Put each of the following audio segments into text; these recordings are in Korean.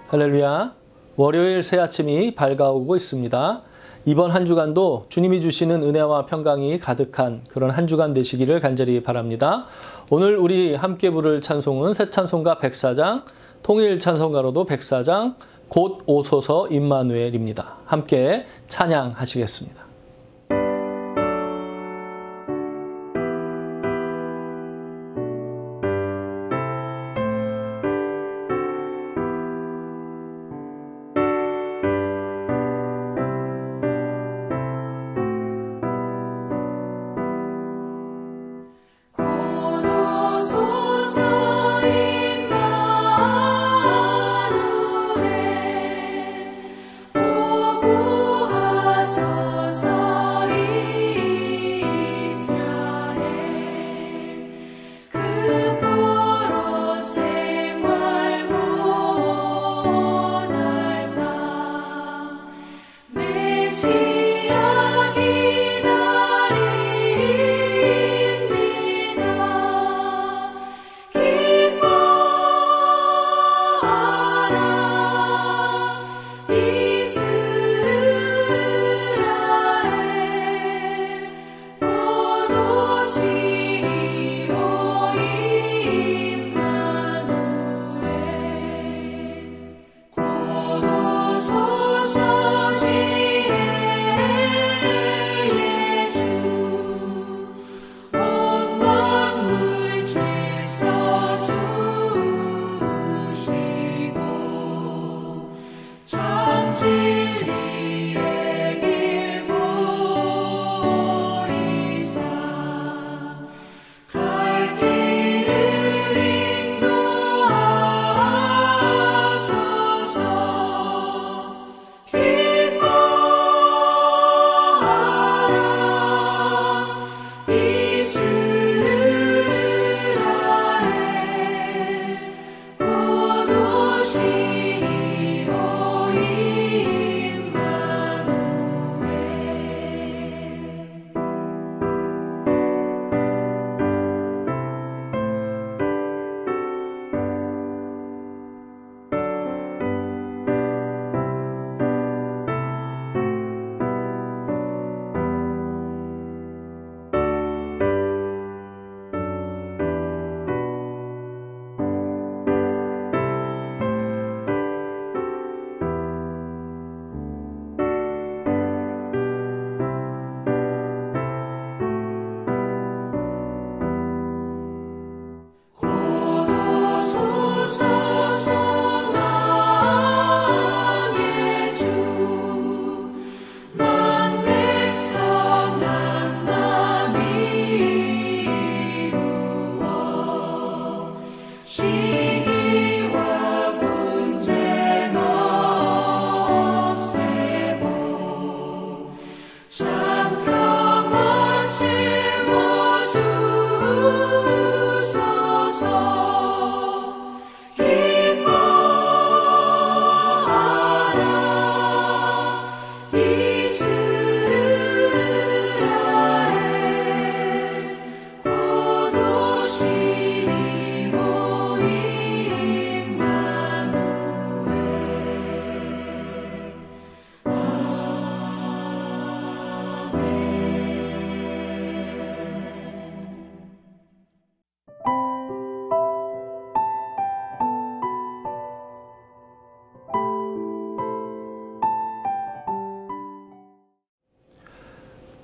할렐루야. 월요일 새 아침이 밝아오고 있습니다. 이번 한 주간도 주님이 주시는 은혜와 평강이 가득한 그런 한 주간 되시기를 간절히 바랍니다. 오늘 우리 함께 부를 찬송은 새 찬송가 104장, 통일 찬송가로도 104장, 곧 오소서 임마누엘입니다. 함께 찬양하시겠습니다.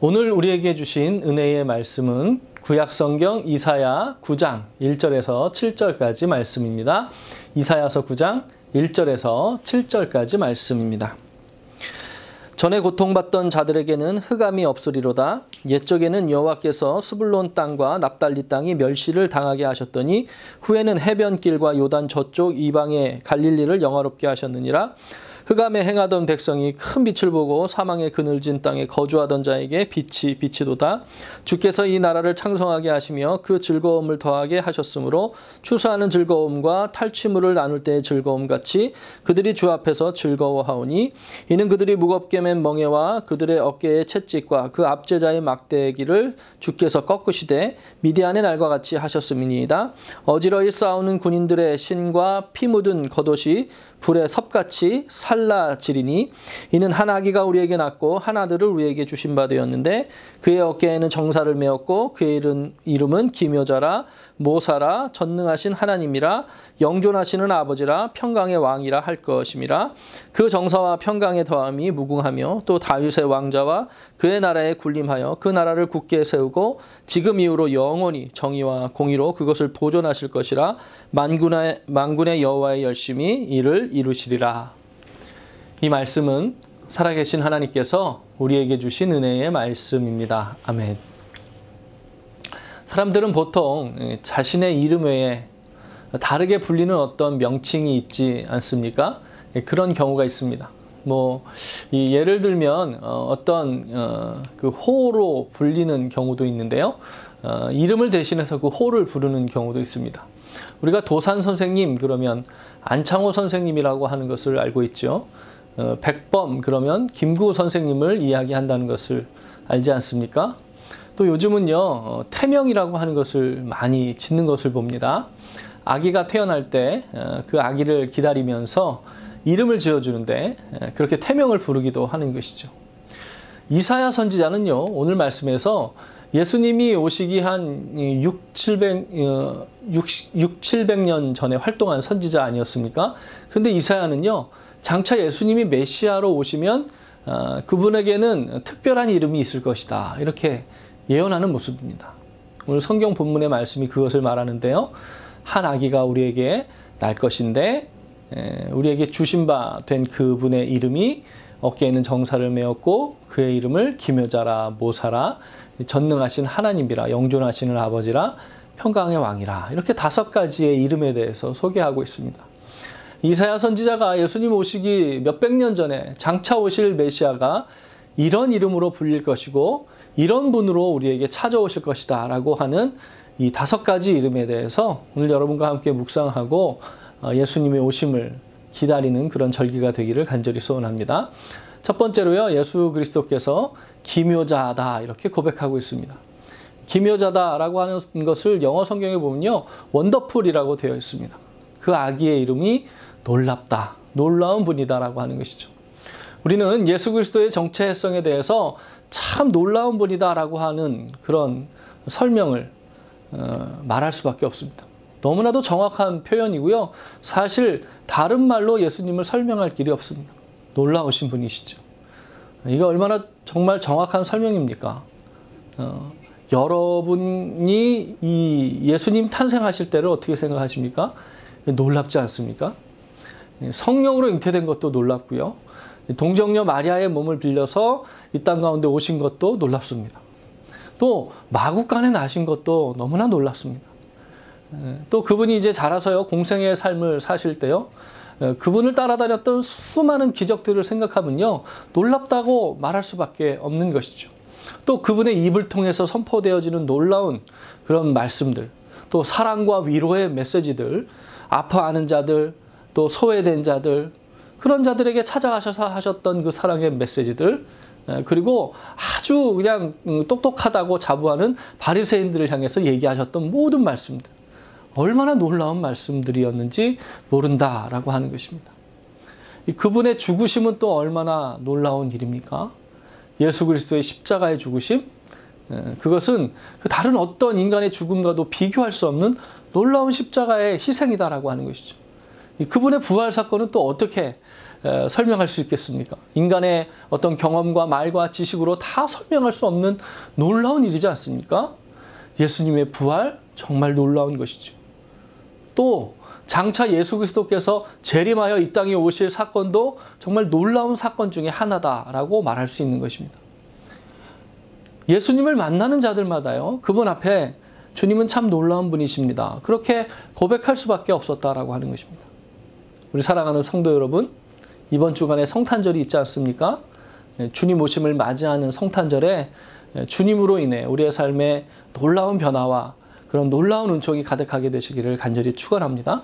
오늘 우리에게 주신 은혜의 말씀은 구약성경 이사야 9장 1절에서 7절까지 말씀입니다. 이사야서 9장 1절에서 7절까지 말씀입니다. 전에 고통받던 자들에게는 흑암이 없으리로다. 옛적에는 여호와께서 스불론 땅과 납달리 땅이 멸시를 당하게 하셨더니 후에는 해변길과 요단 저쪽 이방의 갈릴리를 영화롭게 하셨느니라. 흑암에 행하던 백성이 큰 빛을 보고 사망의 그늘진 땅에 거주하던 자에게 빛이 비치도다. 주께서 이 나라를 창성하게 하시며 그 즐거움을 더하게 하셨으므로 추수하는 즐거움과 탈취물을 나눌 때의 즐거움 같이 그들이 주 앞에서 즐거워하오니 이는 그들이 무겁게 맨 멍에와 그들의 어깨의 채찍과 그 압제자의 막대기를 주께서 꺾으시되 미디안의 날과 같이 하셨음이니이다. 어지러이 싸우는 군인들의 신과 피 묻은 겉옷이 불에 섭같이 살라지리니 이는 한 아기가 우리에게 낳고 한 아들을 우리에게 주신 바 되었는데 그의 어깨에는 정사를 메었고 그의 이름은 기묘자라 모사라 전능하신 하나님이라 영존하시는 아버지라 평강의 왕이라 할 것임이라. 그 정사와 평강의 더함이 무궁하며 또 다윗의 왕자와 그의 나라에 군림하여 그 나라를 굳게 세우고 지금 이후로 영원히 정의와 공의로 그것을 보존하실 것이라. 만군의 여호와의 열심히 이를 이루시리라. 이 말씀은 살아계신 하나님께서 우리에게 주신 은혜의 말씀입니다. 아멘. 사람들은 보통 자신의 이름 외에 다르게 불리는 어떤 명칭이 있지 않습니까? 그런 경우가 있습니다. 예를 들면 어떤 그 호로 불리는 경우도 있는데요. 이름을 대신해서 그 호를 부르는 경우도 있습니다. 우리가 도산 선생님 그러면 안창호 선생님이라고 하는 것을 알고 있죠. 백범 그러면 김구 선생님을 이야기한다는 것을 알지 않습니까? 또 요즘은요 태명이라고 하는 것을 많이 짓는 것을 봅니다. 아기가 태어날 때 그 아기를 기다리면서 이름을 지어주는데 그렇게 태명을 부르기도 하는 것이죠. 이사야 선지자는요 오늘 말씀에서 예수님이 오시기 한 700년 전에 활동한 선지자 아니었습니까? 그런데 이사야는요 장차 예수님이 메시아로 오시면 그분에게는 특별한 이름이 있을 것이다 이렇게 예언하는 모습입니다. 오늘 성경 본문의 말씀이 그것을 말하는데요. 한 아기가 우리에게 날 것인데 우리에게 주신 바 된 그분의 이름이 어깨에는 정사를 메었고 그의 이름을 기묘자라 모사라 전능하신 하나님이라 영존하시는 아버지라 평강의 왕이라 이렇게 5가지의 이름에 대해서 소개하고 있습니다. 이사야 선지자가 예수님 오시기 몇백 년 전에 장차 오실 메시아가 이런 이름으로 불릴 것이고 이런 분으로 우리에게 찾아오실 것이다 라고 하는 이 5가지 이름에 대해서 오늘 여러분과 함께 묵상하고 예수님의 오심을 기다리는 그런 절기가 되기를 간절히 소원합니다. 첫 번째로요, 예수 그리스도께서 기묘자다 이렇게 고백하고 있습니다. 기묘자다라고 하는 것을 영어 성경에 보면요, 원더풀이라고 되어 있습니다. 그 아기의 이름이 놀랍다, 놀라운 분이다라고 하는 것이죠. 우리는 예수 그리스도의 정체성에 대해서 참 놀라운 분이다라고 하는 그런 설명을 말할 수밖에 없습니다. 너무나도 정확한 표현이고요. 사실 다른 말로 예수님을 설명할 길이 없습니다. 놀라우신 분이시죠. 이게 얼마나 정말 정확한 설명입니까? 여러분이 이 예수님 탄생하실 때를 어떻게 생각하십니까? 놀랍지 않습니까? 성령으로 잉태된 것도 놀랍고요. 동정녀 마리아의 몸을 빌려서 이 땅 가운데 오신 것도 놀랍습니다. 또 마구간에 나신 것도 너무나 놀랍습니다. 또 그분이 이제 자라서요 공생의 삶을 사실 때요 그분을 따라다녔던 수많은 기적들을 생각하면요 놀랍다고 말할 수밖에 없는 것이죠. 또 그분의 입을 통해서 선포되어지는 놀라운 그런 말씀들, 또 사랑과 위로의 메시지들, 아파하는 자들, 또 소외된 자들, 그런 자들에게 찾아가셔서 하셨던 그 사랑의 메시지들, 그리고 아주 그냥 똑똑하다고 자부하는 바리새인들을 향해서 얘기하셨던 모든 말씀들, 얼마나 놀라운 말씀들이었는지 모른다라고 하는 것입니다. 그분의 죽으심은 또 얼마나 놀라운 일입니까? 예수 그리스도의 십자가의 죽으심, 그것은 그 다른 어떤 인간의 죽음과도 비교할 수 없는 놀라운 십자가의 희생이다라고 하는 것이죠. 그분의 부활 사건은 또 어떻게 설명할 수 있겠습니까? 인간의 어떤 경험과 말과 지식으로 다 설명할 수 없는 놀라운 일이지 않습니까? 예수님의 부활, 정말 놀라운 것이죠. 또 장차 예수 그리스도께서 재림하여 이 땅에 오실 사건도 정말 놀라운 사건 중에 하나다라고 말할 수 있는 것입니다. 예수님을 만나는 자들마다요, 그분 앞에 주님은 참 놀라운 분이십니다, 그렇게 고백할 수밖에 없었다라고 하는 것입니다. 우리 사랑하는 성도 여러분, 이번 주간에 성탄절이 있지 않습니까? 주님 오심을 맞이하는 성탄절에 주님으로 인해 우리의 삶에 놀라운 변화와 그런 놀라운 은총이 가득하게 되시기를 간절히 축원합니다.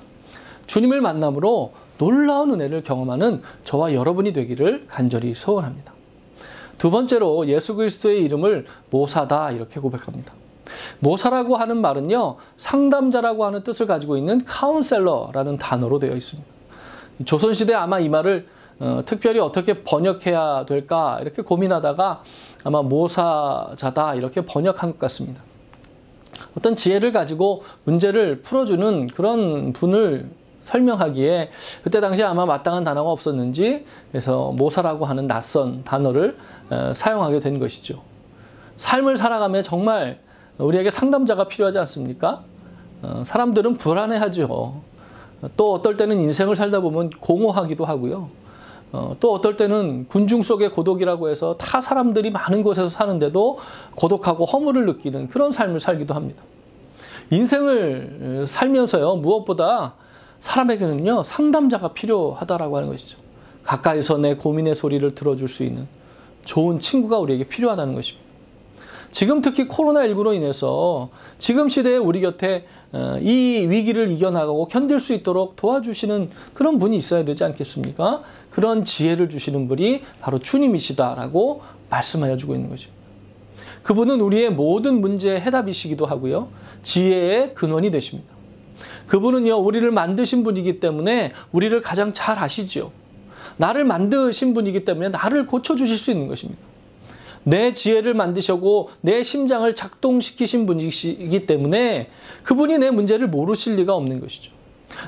주님을 만남으로 놀라운 은혜를 경험하는 저와 여러분이 되기를 간절히 소원합니다. 두 번째로 예수 그리스도의 이름을 모사다 이렇게 고백합니다. 모사라고 하는 말은요, 상담자라고 하는 뜻을 가지고 있는 카운셀러라는 단어로 되어 있습니다. 조선시대 아마 이 말을 특별히 어떻게 번역해야 될까 이렇게 고민하다가 아마 모사자다 이렇게 번역한 것 같습니다. 어떤 지혜를 가지고 문제를 풀어주는 그런 분을 설명하기에 그때 당시에 아마 마땅한 단어가 없었는지 그래서 모사라고 하는 낯선 단어를 사용하게 된 것이죠. 삶을 살아가며 정말 우리에게 상담자가 필요하지 않습니까? 사람들은 불안해하죠. 또 어떨 때는 인생을 살다 보면 공허하기도 하고요. 또 어떨 때는 군중 속의 고독이라고 해서 타 사람들이 많은 곳에서 사는데도 고독하고 허물을 느끼는 그런 삶을 살기도 합니다. 인생을 살면서요, 무엇보다 사람에게는요, 상담자가 필요하다라고 하는 것이죠. 가까이서 내 고민의 소리를 들어줄 수 있는 좋은 친구가 우리에게 필요하다는 것입니다. 지금 특히 코로나19로 인해서 지금 시대에 우리 곁에 이 위기를 이겨나가고 견딜 수 있도록 도와주시는 그런 분이 있어야 되지 않겠습니까? 그런 지혜를 주시는 분이 바로 주님이시다라고 말씀하여 주고 있는 것입니다. 그분은 우리의 모든 문제의 해답이시기도 하고요. 지혜의 근원이 되십니다. 그분은요, 우리를 만드신 분이기 때문에 우리를 가장 잘 아시죠. 나를 만드신 분이기 때문에 나를 고쳐주실 수 있는 것입니다. 내 지혜를 만드시고 내 심장을 작동시키신 분이시기 때문에 그분이 내 문제를 모르실 리가 없는 것이죠.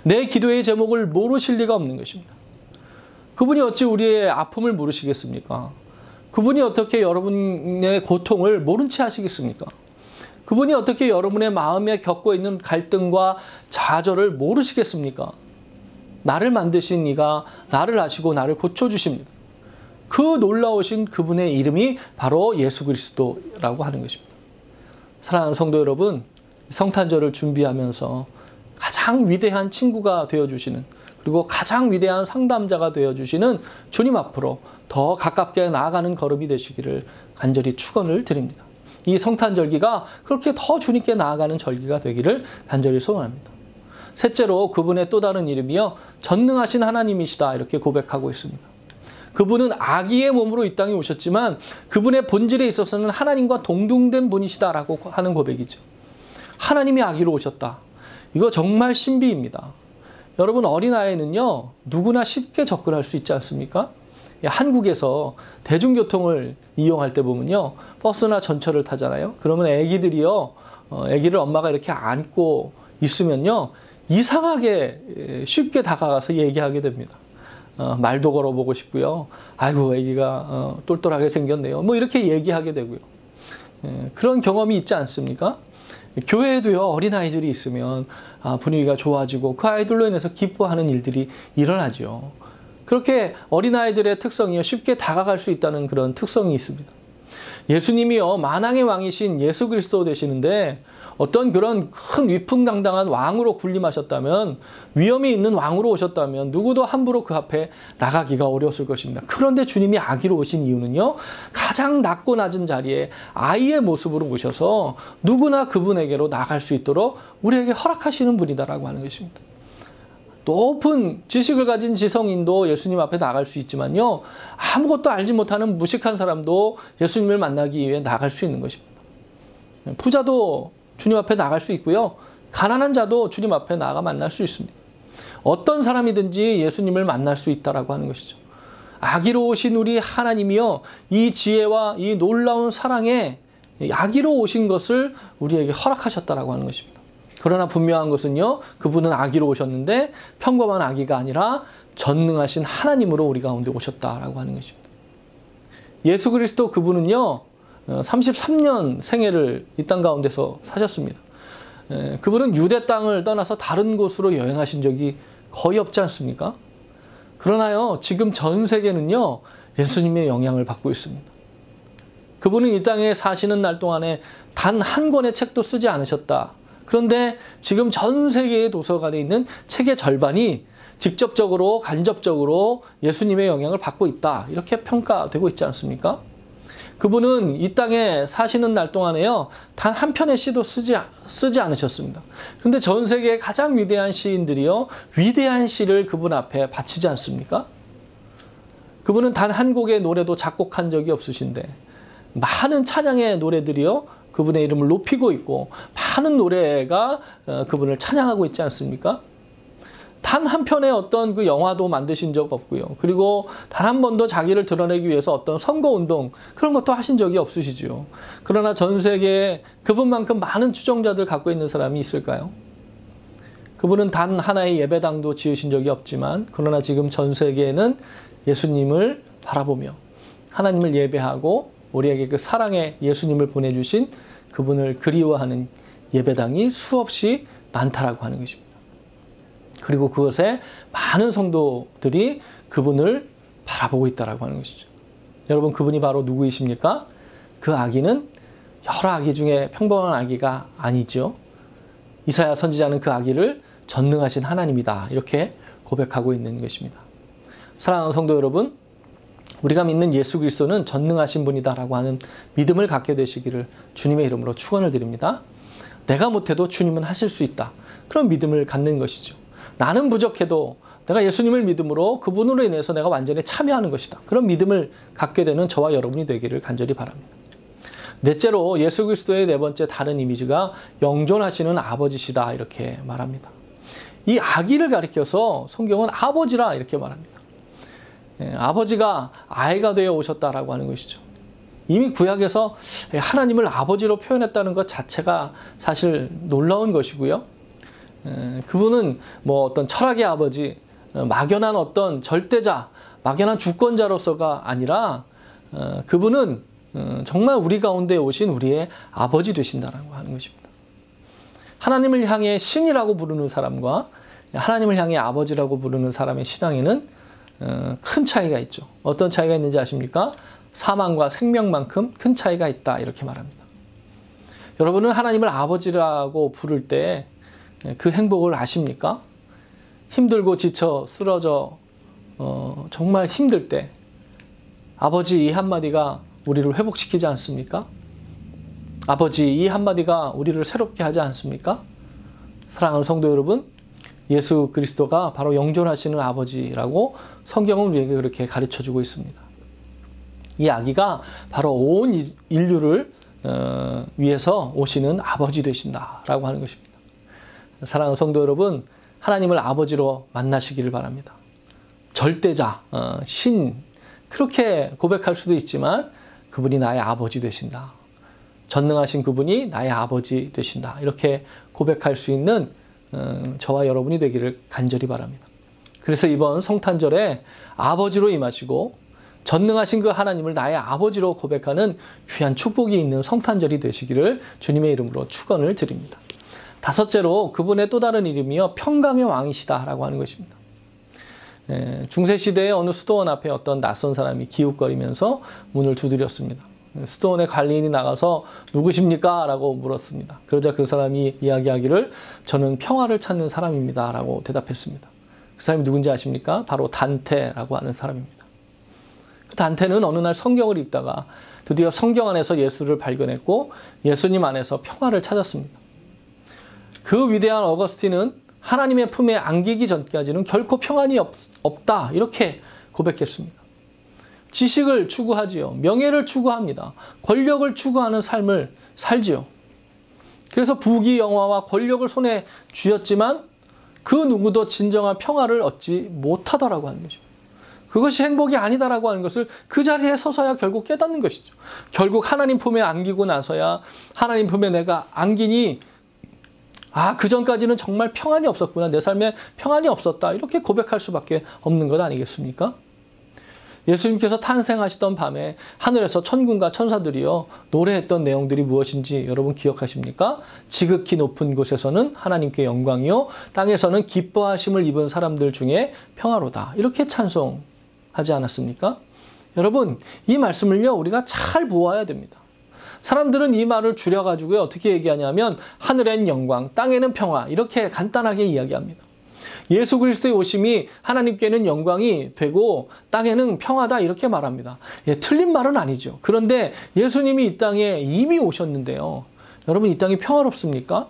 내 기도의 제목을 모르실 리가 없는 것입니다. 그분이 어찌 우리의 아픔을 모르시겠습니까? 그분이 어떻게 여러분의 고통을 모른 채 하시겠습니까? 그분이 어떻게 여러분의 마음에 겪고 있는 갈등과 좌절을 모르시겠습니까? 나를 만드신 이가 나를 아시고 나를 고쳐주십니다. 그 놀라우신 그분의 이름이 바로 예수 그리스도라고 하는 것입니다. 사랑하는 성도 여러분, 성탄절을 준비하면서 가장 위대한 친구가 되어주시는 그리고 가장 위대한 상담자가 되어주시는 주님 앞으로 더 가깝게 나아가는 걸음이 되시기를 간절히 축원을 드립니다. 이 성탄절기가 그렇게 더 주님께 나아가는 절기가 되기를 간절히 소원합니다. 셋째로 그분의 또 다른 이름이요, 전능하신 하나님이시다 이렇게 고백하고 있습니다. 그분은 아기의 몸으로 이 땅에 오셨지만 그분의 본질에 있어서는 하나님과 동등된 분이시다라고 하는 고백이죠. 하나님이 아기로 오셨다. 이거 정말 신비입니다. 여러분, 어린아이는요, 누구나 쉽게 접근할 수 있지 않습니까? 한국에서 대중교통을 이용할 때 보면요, 버스나 전철을 타잖아요. 그러면 애기들이요, 애기를 엄마가 이렇게 안고 있으면요, 이상하게 쉽게 다가가서 얘기하게 됩니다. 말도 걸어보고 싶고요. 아이고, 애기가 똘똘하게 생겼네요. 뭐 이렇게 얘기하게 되고요. 그런 경험이 있지 않습니까? 교회에도요, 어린아이들이 있으면 분위기가 좋아지고 그 아이들로 인해서 기뻐하는 일들이 일어나죠. 그렇게 어린아이들의 특성이요, 쉽게 다가갈 수 있다는 그런 특성이 있습니다. 예수님이요, 만왕의 왕이신 예수 그리스도 되시는데 어떤 그런 큰 위풍당당한 왕으로 군림하셨다면, 위엄이 있는 왕으로 오셨다면 누구도 함부로 그 앞에 나가기가 어려웠을 것입니다. 그런데 주님이 아기로 오신 이유는요, 가장 낮고 낮은 자리에 아이의 모습으로 오셔서 누구나 그분에게로 나갈 수 있도록 우리에게 허락하시는 분이다라고 하는 것입니다. 높은 지식을 가진 지성인도 예수님 앞에 나갈 수 있지만요, 아무것도 알지 못하는 무식한 사람도 예수님을 만나기 위해 나갈 수 있는 것입니다. 부자도 주님 앞에 나갈 수 있고요, 가난한 자도 주님 앞에 나가 만날 수 있습니다. 어떤 사람이든지 예수님을 만날 수 있다라고 하는 것이죠. 아기로 오신 우리 하나님이요, 이 지혜와 이 놀라운 사랑에 아기로 오신 것을 우리에게 허락하셨다라고 하는 것입니다. 그러나 분명한 것은요, 그분은 아기로 오셨는데 평범한 아기가 아니라 전능하신 하나님으로 우리 가운데 오셨다라고 하는 것입니다. 예수 그리스도 그분은요, 33년 생애를 이 땅 가운데서 사셨습니다. 그분은 유대 땅을 떠나서 다른 곳으로 여행하신 적이 거의 없지 않습니까? 그러나요, 지금 전 세계는요, 예수님의 영향을 받고 있습니다. 그분은 이 땅에 사시는 날 동안에 단 한 권의 책도 쓰지 않으셨다. 그런데 지금 전 세계의 도서관에 있는 책의 절반이 직접적으로 간접적으로 예수님의 영향을 받고 있다. 이렇게 평가되고 있지 않습니까? 그분은 이 땅에 사시는 날 동안에요. 단 한 편의 시도 쓰지 않으셨습니다. 그런데 전 세계의 가장 위대한 시인들이요. 위대한 시를 그분 앞에 바치지 않습니까? 그분은 단 한 곡의 노래도 작곡한 적이 없으신데 많은 찬양의 노래들이요. 그분의 이름을 높이고 있고 많은 노래가 그분을 찬양하고 있지 않습니까? 단 한 편의 어떤 그 영화도 만드신 적 없고요. 그리고 단 한 번도 자기를 드러내기 위해서 어떤 선거운동 그런 것도 하신 적이 없으시죠. 그러나 전 세계에 그분만큼 많은 추종자들 갖고 있는 사람이 있을까요? 그분은 단 하나의 예배당도 지으신 적이 없지만 그러나 지금 전 세계에는 예수님을 바라보며 하나님을 예배하고 우리에게 그 사랑의 예수님을 보내주신 그분을 그리워하는 예배당이 수없이 많다라고 하는 것입니다. 그리고 그것에 많은 성도들이 그분을 바라보고 있다라고 하는 것이죠. 여러분 그분이 바로 누구이십니까? 그 아기는 여러 아기 중에 평범한 아기가 아니죠. 이사야 선지자는 그 아기를 전능하신 하나님이다 이렇게 고백하고 있는 것입니다. 사랑하는 성도 여러분, 우리가 믿는 예수 그리스도는 전능하신 분이다라고 하는 믿음을 갖게 되시기를 주님의 이름으로 축원을 드립니다. 내가 못해도 주님은 하실 수 있다. 그런 믿음을 갖는 것이죠. 나는 부족해도 내가 예수님을 믿음으로 그분으로 인해서 내가 완전히 참여하는 것이다. 그런 믿음을 갖게 되는 저와 여러분이 되기를 간절히 바랍니다. 넷째로 예수 그리스도의 네 번째 다른 이미지가 영존하시는 아버지시다 이렇게 말합니다. 이 아기를 가리켜서 성경은 아버지라 이렇게 말합니다. 아버지가 아이가 되어 오셨다라고 하는 것이죠. 이미 구약에서 하나님을 아버지로 표현했다는 것 자체가 사실 놀라운 것이고요. 그분은 뭐 어떤 철학의 아버지, 막연한 어떤 절대자, 막연한 주권자로서가 아니라 그분은 정말 우리 가운데 오신 우리의 아버지 되신다라고 하는 것입니다. 하나님을 향해 신이라고 부르는 사람과 하나님을 향해 아버지라고 부르는 사람의 신앙에는 큰 차이가 있죠. 어떤 차이가 있는지 아십니까? 사망과 생명만큼 큰 차이가 있다 이렇게 말합니다. 여러분은 하나님을 아버지라고 부를 때 그 행복을 아십니까? 힘들고 지쳐 쓰러져 정말 힘들 때 아버지 이 한마디가 우리를 회복시키지 않습니까? 아버지 이 한마디가 우리를 새롭게 하지 않습니까? 사랑하는 성도 여러분, 예수 그리스도가 바로 영존하시는 아버지라고 성경은 우리에게 그렇게 가르쳐주고 있습니다. 이 아기가 바로 온 인류를 위해서 오시는 아버지 되신다라고 하는 것입니다. 사랑하는 성도 여러분, 하나님을 아버지로 만나시기를 바랍니다. 절대자, 신 그렇게 고백할 수도 있지만 그분이 나의 아버지 되신다. 전능하신 그분이 나의 아버지 되신다. 이렇게 고백할 수 있는 저와 여러분이 되기를 간절히 바랍니다. 그래서 이번 성탄절에 아버지로 임하시고 전능하신 그 하나님을 나의 아버지로 고백하는 귀한 축복이 있는 성탄절이 되시기를 주님의 이름으로 축원을 드립니다. 다섯째로 그분의 또 다른 이름이요 평강의 왕이시다라고 하는 것입니다. 중세시대의 어느 수도원 앞에 어떤 낯선 사람이 기웃거리면서 문을 두드렸습니다. 수도원의 관리인이 나가서 누구십니까? 라고 물었습니다. 그러자 그 사람이 이야기하기를 저는 평화를 찾는 사람입니다. 라고 대답했습니다. 그 사람이 누군지 아십니까? 바로 단테라고 하는 사람입니다. 그 단테는 어느 날 성경을 읽다가 드디어 성경 안에서 예수를 발견했고 예수님 안에서 평화를 찾았습니다. 그 위대한 어거스틴은 하나님의 품에 안기기 전까지는 결코 평안이 없다 이렇게 고백했습니다. 지식을 추구하지요. 명예를 추구합니다. 권력을 추구하는 삶을 살지요. 그래서 부귀 영화와 권력을 손에 쥐었지만 그 누구도 진정한 평화를 얻지 못하더라고 하는 것입니다. 그것이 행복이 아니다라고 하는 것을 그 자리에 서서야 결국 깨닫는 것이죠. 결국 하나님 품에 안기고 나서야 하나님 품에 내가 안기니 그 전까지는 정말 평안이 없었구나. 내 삶에 평안이 없었다. 이렇게 고백할 수밖에 없는 것 아니겠습니까? 예수님께서 탄생하시던 밤에 하늘에서 천군과 천사들이요 노래했던 내용들이 무엇인지 여러분 기억하십니까? 지극히 높은 곳에서는 하나님께 영광이요 땅에서는 기뻐하심을 입은 사람들 중에 평화로다. 이렇게 찬송하지 않았습니까? 여러분 이 말씀을요 우리가 잘 보아야 됩니다. 사람들은 이 말을 줄여가지고 어떻게 얘기하냐면 하늘엔 영광, 땅에는 평화 이렇게 간단하게 이야기합니다. 예수 그리스도의 오심이 하나님께는 영광이 되고 땅에는 평화다 이렇게 말합니다. 예, 틀린 말은 아니죠. 그런데 예수님이 이 땅에 이미 오셨는데요. 여러분 이 땅이 평화롭습니까?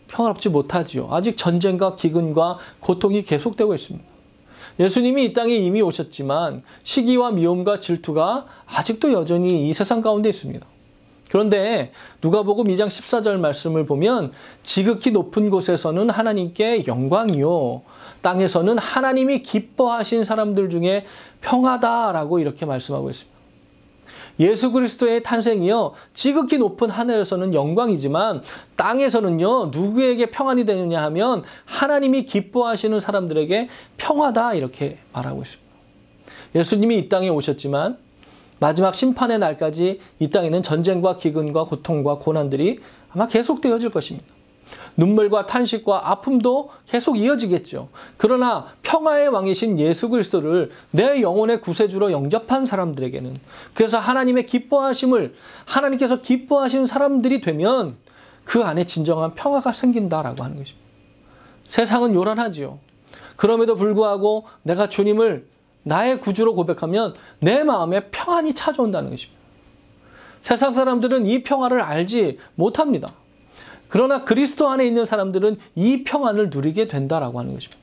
평화롭지 못하지요. 아직 전쟁과 기근과 고통이 계속되고 있습니다. 예수님이 이 땅에 이미 오셨지만 시기와 미움과 질투가 아직도 여전히 이 세상 가운데 있습니다. 그런데 누가복음 2장 14절 말씀을 보면 지극히 높은 곳에서는 하나님께 영광이요 땅에서는 하나님이 기뻐하신 사람들 중에 평화다라고 이렇게 말씀하고 있습니다. 예수 그리스도의 탄생이요 지극히 높은 하늘에서는 영광이지만 땅에서는요 누구에게 평안이 되느냐 하면 하나님이 기뻐하시는 사람들에게 평화다 이렇게 말하고 있습니다. 예수님이 이 땅에 오셨지만 마지막 심판의 날까지 이 땅에는 전쟁과 기근과 고통과 고난들이 아마 계속되어질 것입니다. 눈물과 탄식과 아픔도 계속 이어지겠죠. 그러나 평화의 왕이신 예수 그리스도를 내 영혼의 구세주로 영접한 사람들에게는 그래서 하나님의 기뻐하심을 하나님께서 기뻐하시는 사람들이 되면 그 안에 진정한 평화가 생긴다라고 하는 것입니다. 세상은 요란하지요. 그럼에도 불구하고 내가 주님을 나의 구주로 고백하면 내 마음에 평안이 찾아온다는 것입니다. 세상 사람들은 이 평화를 알지 못합니다. 그러나 그리스도 안에 있는 사람들은 이 평안을 누리게 된다라고 하는 것입니다.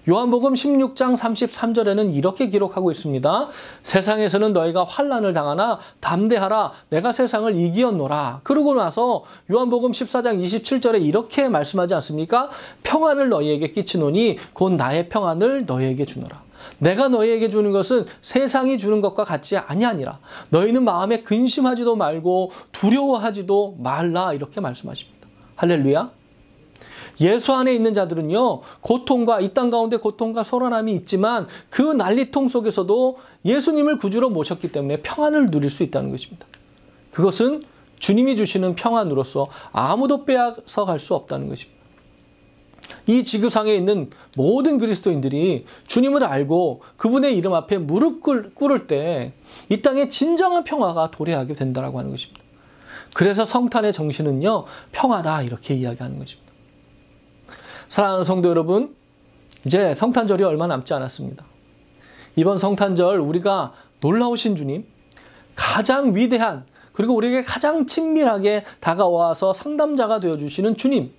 요한복음 16장 33절에는 이렇게 기록하고 있습니다. 세상에서는 너희가 환난을 당하나 담대하라 내가 세상을 이기었노라. 그러고 나서 요한복음 14장 27절에 이렇게 말씀하지 않습니까? 평안을 너희에게 끼치노니 곧 나의 평안을 너희에게 주노라. 내가 너희에게 주는 것은 세상이 주는 것과 같지 아니하니라. 너희는 마음에 근심하지도 말고 두려워하지도 말라 이렇게 말씀하십니다. 할렐루야. 예수 안에 있는 자들은요 고통과 이 땅 가운데 고통과 소란함이 있지만 그 난리통 속에서도 예수님을 구주로 모셨기 때문에 평안을 누릴 수 있다는 것입니다. 그것은 주님이 주시는 평안으로서 아무도 빼앗아갈 수 없다는 것입니다. 이 지구상에 있는 모든 그리스도인들이 주님을 알고 그분의 이름 앞에 무릎 꿇을 때 이 땅에 진정한 평화가 도래하게 된다고 하는 것입니다. 그래서 성탄의 정신은요 평화다 이렇게 이야기하는 것입니다. 사랑하는 성도 여러분, 이제 성탄절이 얼마 남지 않았습니다. 이번 성탄절 우리가 놀라우신 주님, 가장 위대한 그리고 우리에게 가장 친밀하게 다가와서 상담자가 되어주시는 주님,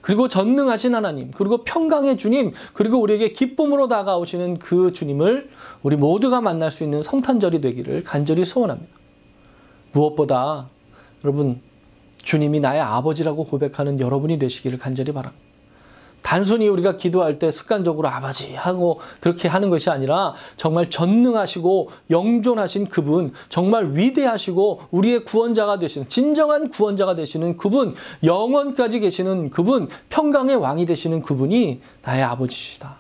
그리고 전능하신 하나님, 그리고 평강의 주님, 그리고 우리에게 기쁨으로 다가오시는 그 주님을 우리 모두가 만날 수 있는 성탄절이 되기를 간절히 소원합니다. 무엇보다 여러분 주님이 나의 아버지라고 고백하는 여러분이 되시기를 간절히 바랍니다. 단순히 우리가 기도할 때 습관적으로 아버지 하고 그렇게 하는 것이 아니라 정말 전능하시고 영존하신 그분, 정말 위대하시고 우리의 구원자가 되시는 진정한 구원자가 되시는 그분, 영원까지 계시는 그분, 평강의 왕이 되시는 그분이 나의 아버지시다.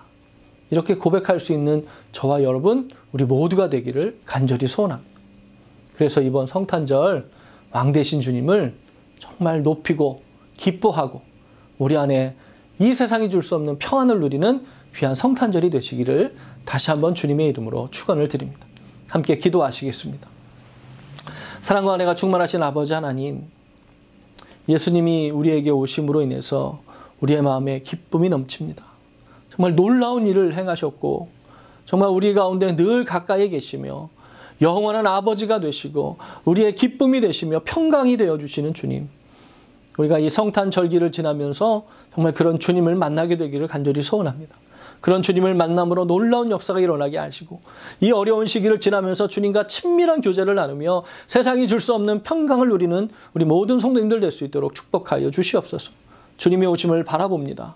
이렇게 고백할 수 있는 저와 여러분 우리 모두가 되기를 간절히 소원합니다. 그래서 이번 성탄절 왕 되신 주님을 정말 높이고 기뻐하고 우리 안에 이 세상이 줄 수 없는 평안을 누리는 귀한 성탄절이 되시기를 다시 한번 주님의 이름으로 축원을 드립니다. 함께 기도하시겠습니다. 사랑과 은혜가 충만하신 아버지 하나님, 예수님이 우리에게 오심으로 인해서 우리의 마음에 기쁨이 넘칩니다. 정말 놀라운 일을 행하셨고 정말 우리 가운데 늘 가까이 계시며 영원한 아버지가 되시고 우리의 기쁨이 되시며 평강이 되어주시는 주님, 우리가 이 성탄절기를 지나면서 정말 그런 주님을 만나게 되기를 간절히 소원합니다. 그런 주님을 만남으로 놀라운 역사가 일어나게 하시고 이 어려운 시기를 지나면서 주님과 친밀한 교제를 나누며 세상이 줄 수 없는 평강을 누리는 우리 모든 성도님들 될 수 있도록 축복하여 주시옵소서. 주님의 오심을 바라봅니다.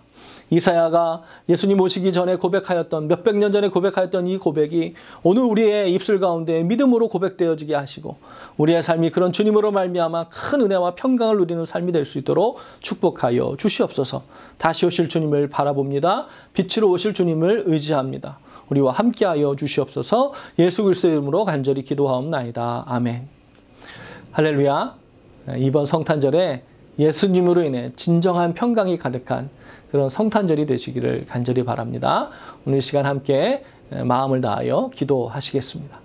이사야가 예수님 오시기 전에 고백하였던 몇백 년 전에 고백하였던 이 고백이 오늘 우리의 입술 가운데 믿음으로 고백되어지게 하시고 우리의 삶이 그런 주님으로 말미암아 큰 은혜와 평강을 누리는 삶이 될 수 있도록 축복하여 주시옵소서. 다시 오실 주님을 바라봅니다. 빛으로 오실 주님을 의지합니다. 우리와 함께하여 주시옵소서. 예수 그리스도의 이름으로 간절히 기도하옵나이다. 아멘. 할렐루야. 이번 성탄절에 예수님으로 인해 진정한 평강이 가득한 그런 성탄절이 되시기를 간절히 바랍니다. 오늘 시간 함께 마음을 다하여 기도하시겠습니다.